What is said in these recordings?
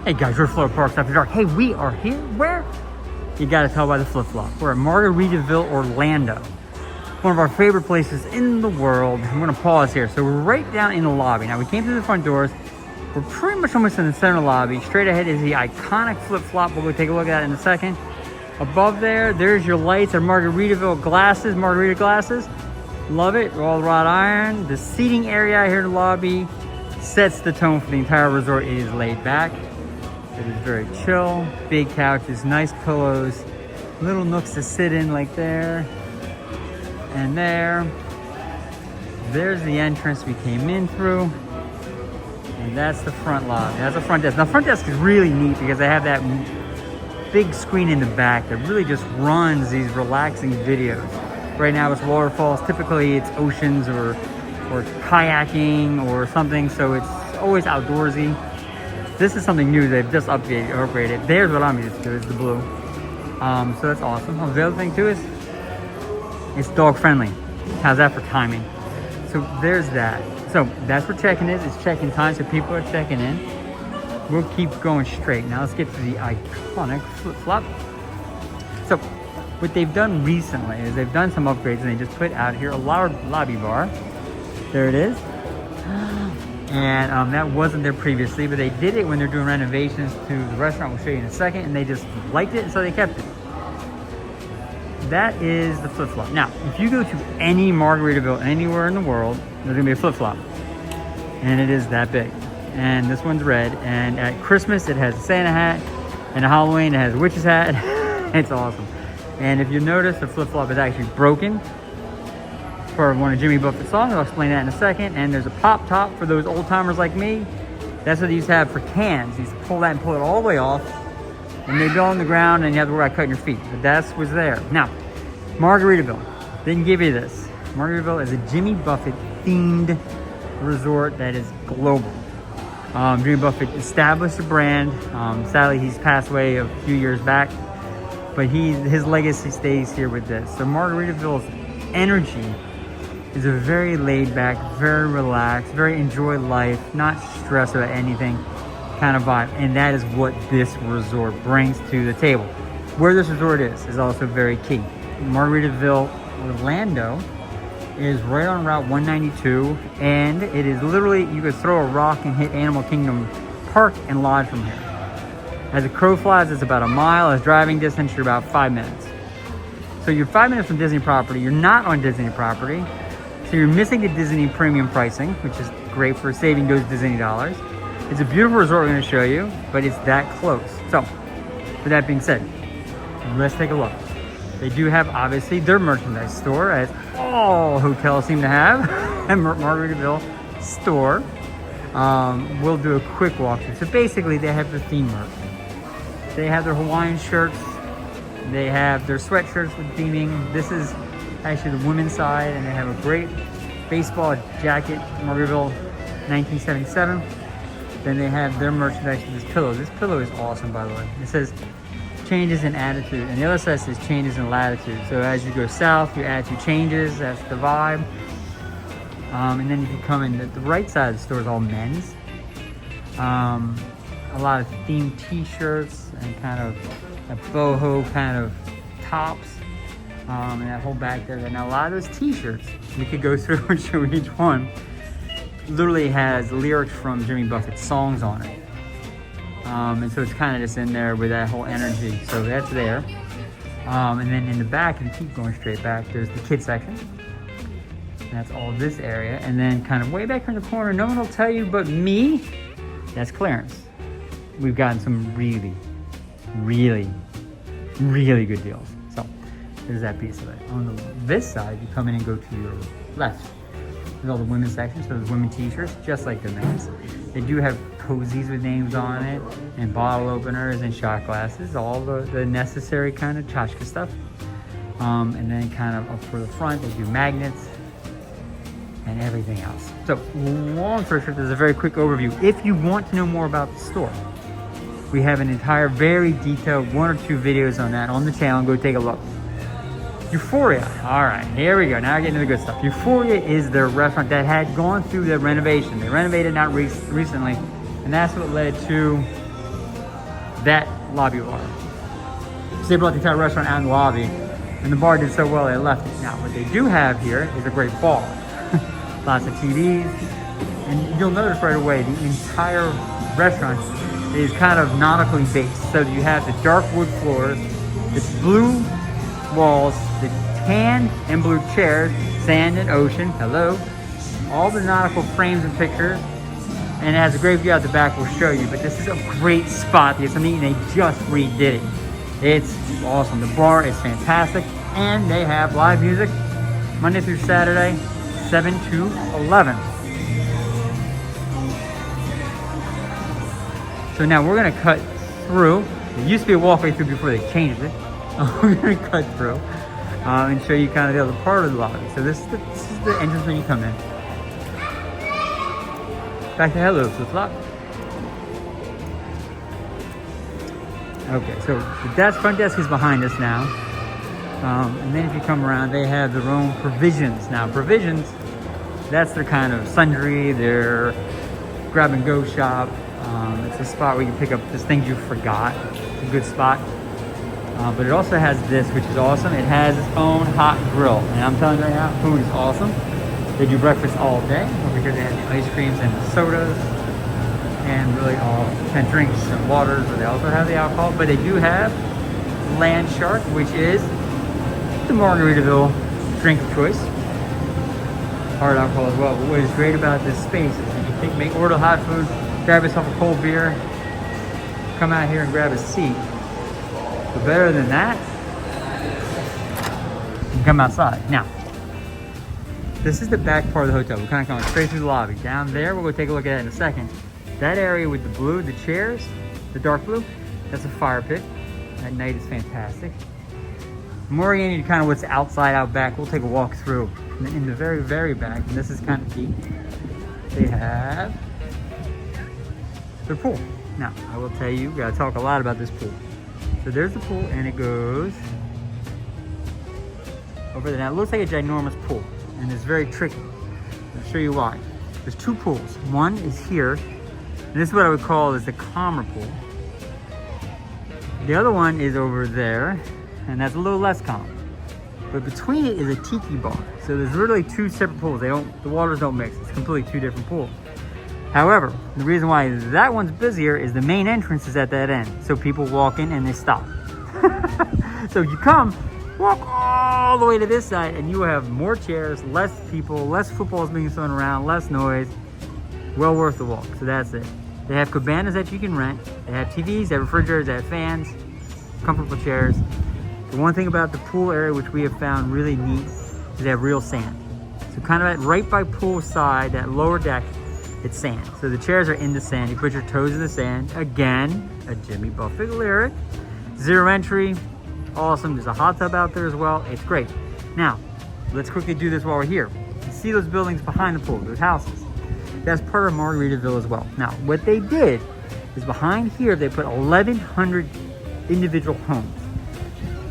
Hey guys, we're Florida Parks After Dark. Hey, we are here. Where? You gotta tell by the flip-flop. We're at Margaritaville Orlando. One of our favorite places in the world. I'm gonna pause here. So we're right down in the lobby. Now we came through the front doors. We're pretty much almost in the center lobby. Straight ahead is the iconic flip-flop. We'll go take a look at that in a second. Above there, there's your lights and Margaritaville glasses, margarita glasses. Love it, all wrought iron. The seating area here in the lobby sets the tone for the entire resort. It is laid back. It is very chill. Big couches, nice pillows, little nooks to sit in like there and there. There's the entrance we came in through. And that's the front lobby. That's the front desk. Now, front desk is really neat because they have that big screen in the back that really just runs these relaxing videos. Right now it's waterfalls. Typically it's oceans or kayaking or something, so it's always outdoorsy. This is something new they've just upgraded. There's what I'm used to, is the blue. So that's awesome. The other thing too is it's dog friendly. How's that for timing? So there's that. So that's where check-in is. It's check-in time, so people are checking in. We'll keep going straight. Now let's get to the iconic flip-flop. So what they've done recently is they've done some upgrades and they just put out here a lobby bar. There it is. And that wasn't there previously, but they did it when they're doing renovations to the restaurant. We'll show you in a second, and they just liked it, and so they kept it. That is the flip-flop. Now, if you go to any Margaritaville anywhere in the world, there's gonna be a flip-flop, and it is that big. And this one's red, and at Christmas it has a Santa hat, and at Halloween it has a witch's hat. It's awesome. And if you notice, the flip-flop is actually broken for one of Jimmy Buffett's songs. I'll explain that in a second. And there's a pop top for those old timers like me. That's what they used to have for cans. You used to pull that and pull it all the way off, and they'd go on the ground and you have to worry about cutting your feet. But that's what's there. Now, Margaritaville didn't give you this. Margaritaville is a Jimmy Buffett themed resort that is global. Jimmy Buffett established the brand. Sadly, he's passed away a few years back, but his legacy stays here with this. So Margaritaville's energy is a very laid back, very relaxed, very enjoy life, not stress about anything kind of vibe. And that is what this resort brings to the table. Where this resort is also very key. Margaritaville Orlando is right on Route 192, and it is literally, you could throw a rock and hit Animal Kingdom Park and lodge from here. As a crow flies, it's about a mile. As driving distance, you're about 5 minutes. So you're 5 minutes from Disney property. You're not on Disney property. So you're missing the Disney premium pricing, which is great for saving those Disney dollars. It's a beautiful resort we're going to show you, but it's that close. So, with that being said, let's take a look. They do have, obviously, their merchandise store, as all hotels seem to have, and Margaritaville store. We'll do a quick walkthrough. So basically, they have their theme merch. They have their Hawaiian shirts. They have their sweatshirts with theming. This is actually the women's side, and they have a great baseball jacket, Margaritaville 1977. Then they have their merchandise with this pillow. This pillow is awesome, by the way. It says changes in attitude, and the other side says changes in latitude. So as you go south, your attitude changes. That's the vibe. And then if you come in, the right side of the store is all men's. A lot of themed t-shirts and kind of a boho kind of tops. And that whole back there. Now a lot of those t-shirts, we could go through and show each one, literally has lyrics from Jimmy Buffett's songs on it. And so it's kind of just in there with that whole energy. So that's there. And then in the back, if you keep going straight back, there's the kids section. And that's all this area. And then kind of way back in the corner, no one will tell you but me, that's clearance. We've gotten some really, really, really good deals. So there's that piece of it. On this side, you come in and go to your left. There's all the women's section, so there's women t-shirts, just like the men's. They do have cozies with names on it, and bottle openers and shot glasses, all the necessary kind of tchotchke stuff. And then kind of up for the front, they do magnets and everything else. So long story short, there's a very quick overview. If you want to know more about the store, we have an entire, very detailed 1 or 2 videos on that on the channel. Go take a look. Euphoria. All right, here we go. Now we're getting to the good stuff. Euphoria is their restaurant that had gone through the renovation. They renovated not recently, and that's what led to that lobby bar. So they brought the entire restaurant out in the lobby, and the bar did so well they left it. Now, what they do have here is a great bar. Lots of TVs, and you'll notice right away the entire restaurant is kind of nautically based. So you have the dark wood floors, the blue walls, the tan and blue chairs, sand and ocean, hello, all the nautical frames and pictures, and it has a great view out the back we'll show you. But this is a great spot. There's something they just redid it. It's awesome. The bar is fantastic, and they have live music Monday through Saturday, 7 to 11. So now we're gonna cut through. There used to be a walkway through before they changed it. We're gonna cut through and show you kind of the other part of the lobby. So this is the entrance when you come in. Back to hello, flip-flop. Okay, so the desk, front desk is behind us now. And then if you come around, they have their own provisions. Now, provisions, that's their kind of sundry, their grab-and-go shop. It's a spot where you can pick up just things you forgot. It's a good spot. But it also has this, which is awesome. It has its own hot grill. And I'm telling you right now, food is awesome. They do breakfast all day. Over here they have the ice creams and the sodas. And really all kind of drinks and waters. But they also have the alcohol. But they do have Land Shark, which is the Margaritaville drink of choice. Hard alcohol as well. But what is great about this space is that you can order hot food, grab yourself a cold beer, come out here and grab a seat. But better than that, you can come outside. Now, this is the back part of the hotel. We're kind of going straight through the lobby. Down there, we'll go take a look at it in a second. That area with the blue, the chairs, the dark blue, that's a fire pit. At night is fantastic. More oriented kind of what's outside, out back. We'll take a walk through. And in the very, very back, and this is kind of deep, they have their pool. Now, I will tell you, we gotta talk a lot about this pool. So there's the pool, and it goes over there. Now, it looks like a ginormous pool, and it's very tricky. I'll show you why. There's two pools. One is here, and this is what I would call is the calmer pool. The other one is over there, and that's a little less calm. But between it is a tiki bar. So there's literally two separate pools. The waters don't mix. It's completely two different pools. However, the reason why that one's busier is the main entrance is at that end. So people walk in and they stop. So you come, walk all the way to this side, and you have more chairs, less people, less footballs being thrown around, less noise. Well worth the walk. So that's it. They have cabanas that you can rent. They have TVs, they have refrigerators, they have fans, comfortable chairs. The one thing about the pool area, which we have found really neat, is they have real sand. So kind of right by pool side, that lower deck, it's sand. So the chairs are in the sand. You put your toes in the sand. Again, a Jimmy Buffett lyric. Zero entry. Awesome. There's a hot tub out there as well. It's great. Now, let's quickly do this while we're here. You see those buildings behind the pool, those houses. That's part of Margaritaville as well. Now, what they did is behind here, they put 1,100 individual homes.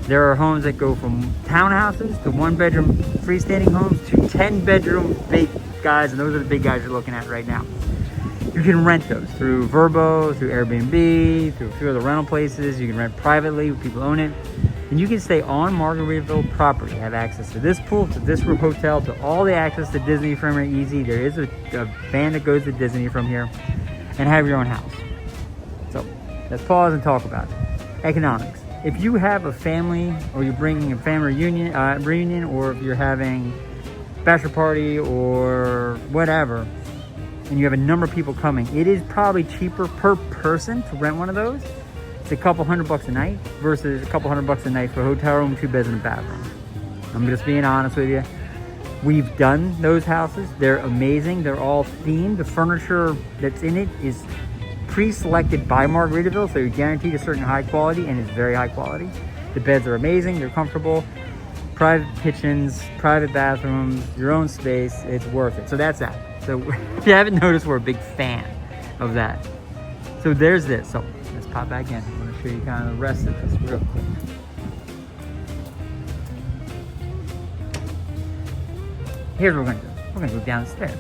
There are homes that go from townhouses to one-bedroom freestanding homes to 10-bedroom big guys, and those are the big guys you're looking at right now. You can rent those through Verbo, through Airbnb, through a few other rental places. You can rent privately, people own it. And you can stay on Margaritaville property, have access to this pool, to this hotel, to all the access to Disney from here easy. There is a van that goes to Disney from here, and have your own house. So let's pause and talk about it. Economics. If you have a family, or you're bringing a family reunion, or if you're having a bachelor party or whatever, and you have a number of people coming, it is probably cheaper per person to rent one of those. It's a couple $100 a night versus a couple $100 a night for a hotel room, 2 beds and a bathroom. I'm just being honest with you. We've done those houses. They're amazing. They're all themed. The furniture that's in it is pre-selected by Margaritaville, so you're guaranteed a certain high quality, and it's very high quality. The beds are amazing. They're comfortable. Private kitchens, private bathrooms, your own space. It's worth it. So that's that. So if you haven't noticed, we're a big fan of that. So there's this. So let's pop back in. I'm going to show you kind of the rest of this real quick. Here's what we're going to do. We're going to go down the stairs.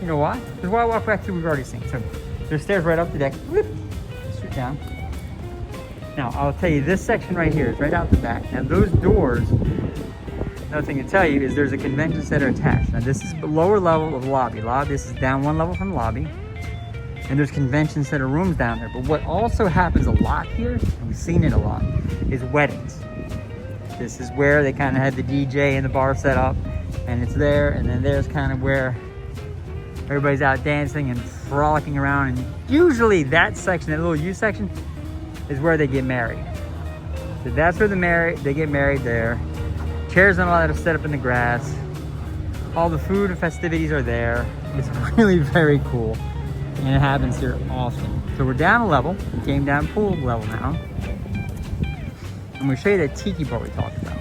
You know why? Because why walk back through, we've already seen. So there's stairs right up the deck. Whoop, straight down. Now, I'll tell you, this section right here is right out the back. Now, those doors, another thing to tell you is there's a convention center attached. Now, this is the lower level of the lobby. This is down one level from the lobby. And there's convention center rooms down there. But what also happens a lot here, and we've seen it a lot, is weddings. This is where they kind of had the DJ and the bar set up. And it's there, and then there's kind of where everybody's out dancing and frolicking around. And usually that section, that little U section, is where they get married. So that's where they get married there. Chairs and all that are set up in the grass. All the food and festivities are there. It's really very cool. And it happens here often. So we're down a level. We came down pool level now. I'm gonna show you that tiki bar we talked about.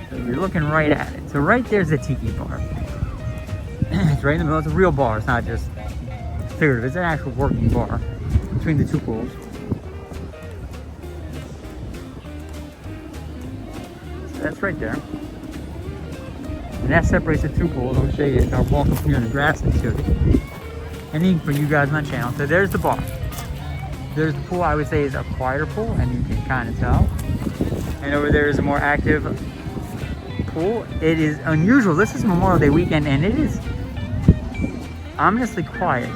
So you're looking right at it. So right there's the tiki bar. It's right in the middle. It's a real bar. It's not just figurative. It's an actual working bar between the two pools. So that's right there. And that separates the two pools. I'll show you. I'll walk up here in the grass and show you. Anything for you guys on the channel. So there's the bar. There's the pool. I would say is a quieter pool, and you can kind of tell. And over there is a more active pool. It is unusual. This is Memorial Day weekend, and it is ominously quiet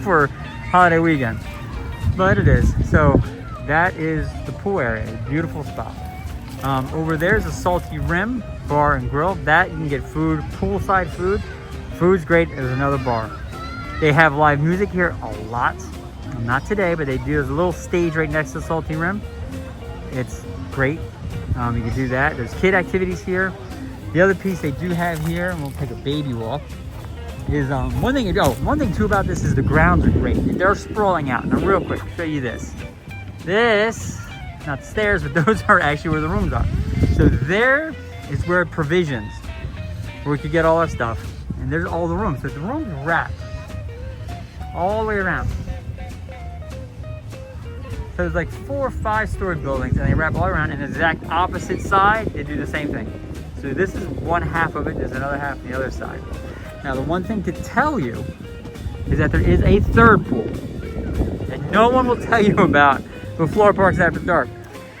for holiday weekend. But it is. So that is the pool area. Beautiful spot. Over there is a Salty Rim bar and grill. That you can get food, poolside food. Food's great. There's another bar. They have live music here a lot. Not today, but they do. There's a little stage right next to Salty Rim. It's great. You can do that. There's kid activities here. The other piece they do have here, and we'll take a baby walk, is one thing too about this is the grounds are great. They're sprawling out. Now real quick, I'll show you this. This, not the stairs, but those are actually where the rooms are. So there is where provisions, where we could get all our stuff. And there's all the rooms. So the rooms are wrapped all the way around. So there's like 4 or 5 story buildings, and they wrap all around. And the exact opposite side, they do the same thing. So this is one half of it. There's another half on the other side. Now the one thing to tell you is that there is a third pool that no one will tell you about with Florida Parks After Dark.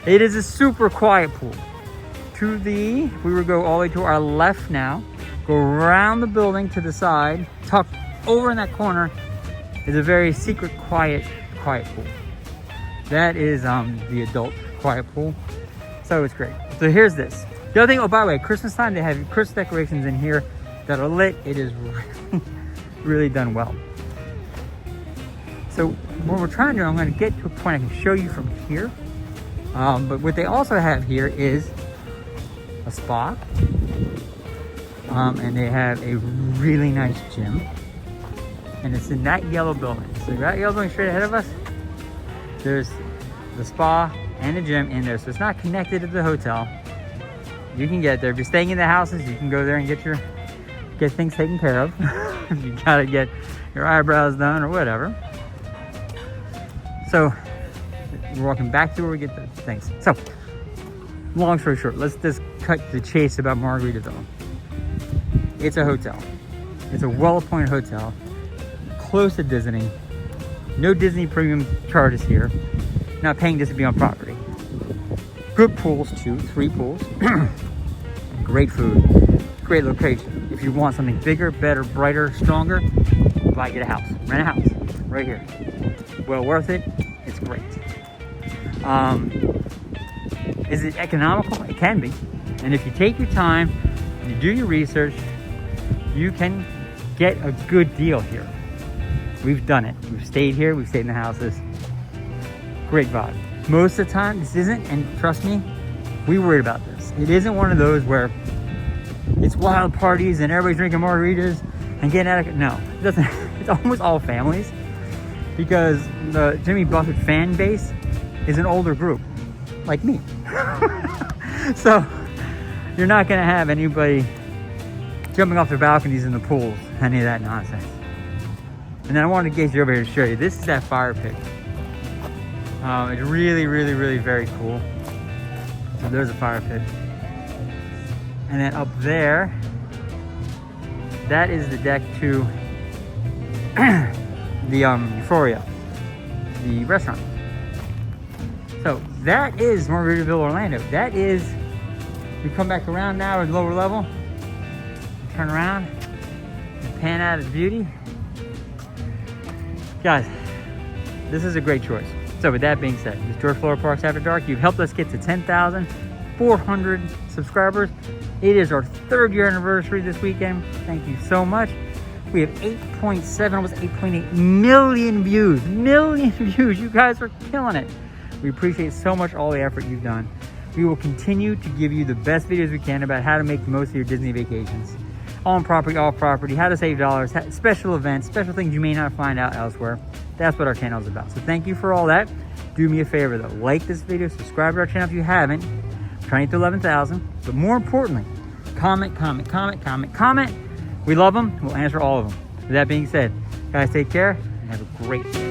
It is a super quiet pool. We would go all the way to our left now, go around the building to the side, tucked over in that corner is a very secret, quiet pool. That is the adult quiet pool. So it's great. So here's this. The other thing, oh, by the way, Christmas time, they have Christmas decorations in here that are lit. It is really, really done well. So what we're trying to do, I'm going to get to a point I can show you from here. But what they also have here is a spa. And they have a really nice gym. And it's in that yellow building. So that yellow building straight ahead of us, there's the spa and the gym in there. So it's not connected to the hotel. You can get there. If you're staying in the houses, you can go there and get things taken care of. If you gotta get your eyebrows done or whatever. So we're walking back to where we get the things. So long story short, let's just cut to the chase about Margaritaville. It's a hotel. It's a well-appointed hotel, close to Disney. No Disney premium charges here. Not paying just to be on property. Good pools too, 3 pools. Great food, great location. If you want something bigger, better, brighter, stronger, get a house. Rent a house right here. Well worth it. It's great. Is it economical? It can be. And if you take your time, and you do your research, you can get a good deal here. We've done it. We've stayed here. We've stayed in the houses. Great vibe. Most of the time, this isn't, and trust me, we worried about this. It isn't one of those where it's wild parties and everybody's drinking margaritas and getting out of. No, it doesn't. It's almost all families because the Jimmy Buffett fan base is an older group, like me. So you're not going to have anybody jumping off their balconies in the pools, any of that nonsense. And then I wanted to get you over here to show you. This is that fire pit. It's really, really, really very cool. So there's a fire pit. And then up there, that is the deck to the Euphoria, the restaurant. So that is Margaritaville Orlando. That is, we come back around now at lower level, turn around and pan out its beauty. Guys, this is a great choice. So with that being said, this George Florida Parks After Dark, you've helped us get to 10,400 subscribers. It is our 3rd year anniversary this weekend. Thank you so much. We have 8.7, almost 8.8 million views. Million views. You guys are killing it. We appreciate so much all the effort you've done. We will continue to give you the best videos we can about how to make the most of your Disney vacations. On property, off property, how to save dollars, special events, special things you may not find out elsewhere. That's what our channel is about. So thank you for all that. Do me a favor though, like this video, subscribe to our channel if you haven't. We're trying to get to 11,000. But more importantly, comment. We love them. We'll answer all of them. With that being said, guys, take care and have a great day.